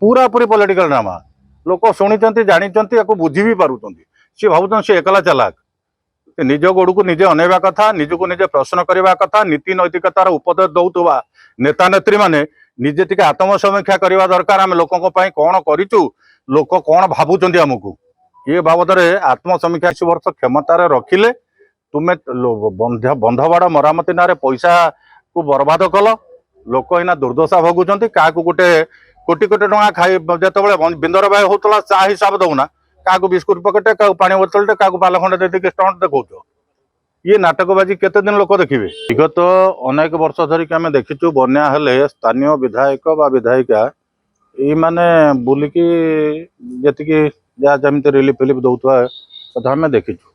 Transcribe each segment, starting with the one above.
पूरा पूरी political drama लोक शुणी जानी बुझी भी पार्टी सी भावुं सी एकला चालाक निज गोड़ को निजे अनेवा कथा निजक निजे प्रश्न करने कथा नीति नैतिकतार उपदेश दौथुवा नेता नेत्री माने निजे टिके आत्मसमीक्षा करवा दरकार आम लोक कौन करूँ लोक कौन भावुं आमको ये बाबद आत्मसमीक्षा 20 वर्ष क्षमतार रखिले तुम्हें बंधवाड़ मरामती ना पैसा को बर्बाद कल लोक इना दुर्दशा भोगुंट क्या गोटे कोटी कोटी टଙ୍କା खाई जो बिंदर बाय होता चा हिसाब दौना क्या बिस्कुट पकेटे क्या पानी बोतलटे क्या पाल खंडे दे स्टंट देखो ये नाटकबाजी केते दिन लोक देखिए विगत अनेक वर्ष धरिक आम देखीचु बन्या हेले स्थानीय विधायक बा विधायिका ये माने बुलिकी जी जहाँ जमी रिलीफ फिलिफ दौथुआ कथा आम देखीचु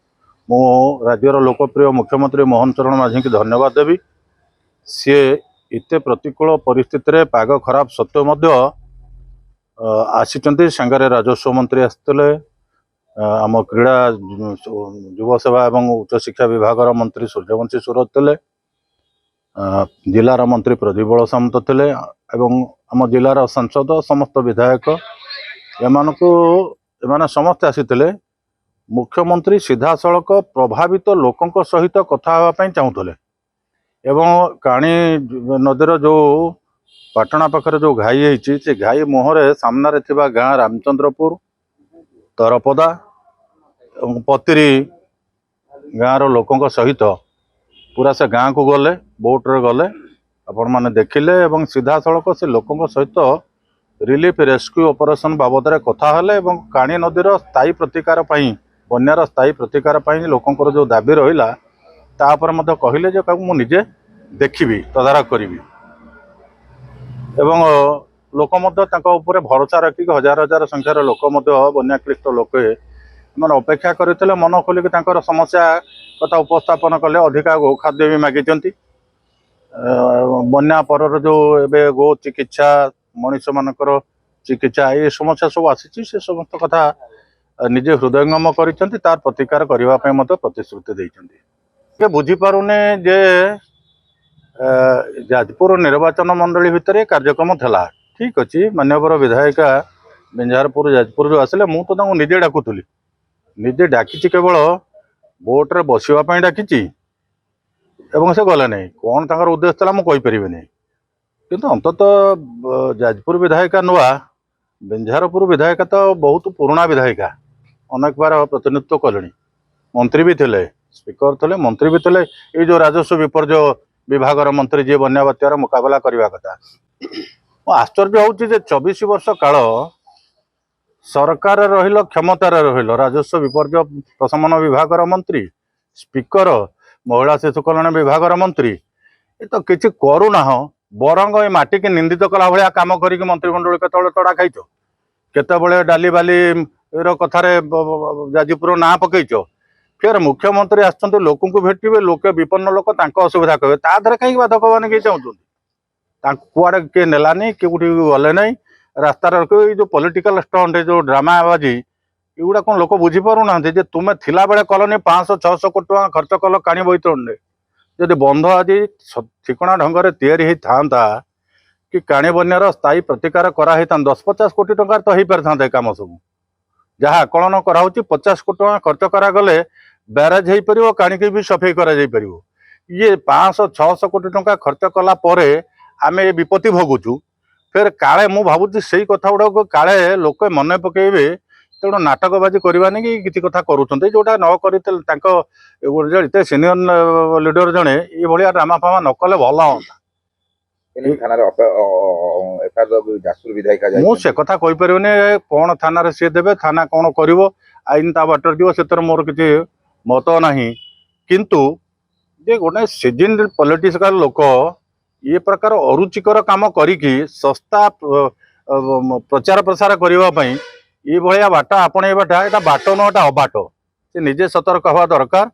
मु राज्यर लोकप्रिय मुख्यमंत्री मोहन चरण माझी की धन्यवाद देवी सी एते प्रतिकूल परिस्थिति पाग खराब सत्वे आसी सांगे राजस्व मंत्री आसते आम क्रीड़ा युव सेवा एवं उच्च शिक्षा विभाग मंत्री सूर्यवंशी सुरत थे जिलार मंत्री प्रदीप बल सामंत थे एवं आम जिलार सांसद समस्त विधायक एमाने समस्ते आसी मुख्यमंत्री सीधा सड़क प्रभावित लोकों सहित कथा होगापी चाहूले एवं काणी नदीर जो पाटना पाखर जो घाई है से घाई मुहर सामने गाँ रामचंद्रपुर तरपदा पतिरी गाँव लोकों सहित पूरा से गाँ को गले बोट्रे गले आपण मैंने देखिले एवं सीधा सड़क से लोकों सहित रिलीफ रेस्क्यू ऑपरेशन बाबद कथा हेले काणी नदीर स्थायी प्रतिकार बन्यार स्थायी प्रतिकार लोकों जो दाबी रहा तापर कहले मुझे देखी तदारख करी एवं लोक भरोसा रखिक हजार हजार संख्यार लोक बन्याक्लिष्ट लोक मैंने अपेक्षा करते मन खोलिक समस्या कथा उपस्थापन कले अधिका गो खाद्य भी मागिंट बन्या पर जो एवं गो चिकित्सा मनीष मानकर चिकित्सा ये समस्या सब आसी से समस्त कथा निजे हृदयंगम कर तार प्रतिकार करने प्रतिश्रुति देते बुझीपारुने जे जाजपुर निर्वाचन मंडली भितर कार्यक्रम था ठीक अच्छे मानवर विधायिका बिंझारपुर जाजपुर जो आसिले मु तो निजे डाकुली निजे डाकी केवल बोट्रे बसवाई डाकी से गले नहीं कौन तर उद्देश्य था मुझे नहीं किंतु अंतत जाजपुर विधायिका नुआ बिंझारपुर विधायिका तो बहुत पुराना विधायिका अनेक बार प्रतिनिधित्व कले मंत्री भी थे स्पीकर थे मंत्री भी थे ये जो राजस्व विपर्य विभाग मंत्री जी बन्या बात्यार मुकाबला करने कथा आश्चर्य हूँ 24 वर्ष काल सरकार रहिल क्षमतार रहिल राजस्व विपर्य प्रशमन विभाग मंत्री स्पीकर महिला शिशु कल्याण विभाग मंत्री ये तो किसी करूना बरंग ये माटी की निंदित कला भाया कम कर मंत्रिमंडल केत तड़ा खाइच केत डाली बाली कथार जाजपुर ना पकईच फिर मुख्यमंत्री आसछन्ति लोकों को भेटे लोके विपन्न लोक असुविधा कहे तादे कहीं बाधक मैंने किए चाहते कुआड़े किए नेलानी कौटी गले ना रास्तार जो पॉलिटिकल स्टंट जो ड्रामाबाजी युवा कौन लोक बुझीपारूना तुम्हें थिला बेले कलनी 500-600 कोटी टका खर्च कल काणी बैतरणे जदि बंध आज ठिकणा ढंग से या कि काणी बन्यार स्थायी प्रतिकार कराई 10-50 कोटी टंकार तो हो पारि था कम सब जहाँ आकलन कराऊँ 50 कोटी टका खर्च करागले ब्यारेज हो पार काणी की भी सफाई कर ये 500-600 कोटी टंका खर्च कला आम ये विपत्ति भोगुचु फिर काले मु भावुची से कथा गुड़ा काले लोक मन पकेबे तेणु नाटकबाजी करवानी कि किसी कथा करुँच जोटा न करते सीनियर लीडर जड़े ये भाया ड्रामा फामा न कले भल मुझे कथा कहीपर कौन थाना सी देवे थाना कौन कर आईन ता बाटर जीव से मोर किसी मत ना किंतु जे गोटे सीजन पॉलिटिकल लोक ये प्रकार अरुचिकर काम करी सस्ता प्रचार प्रसार करने ये भाया बाट आपणेबाटा यहाँ बाट नुटा अबाट से निजे सतर्क हवा दरकार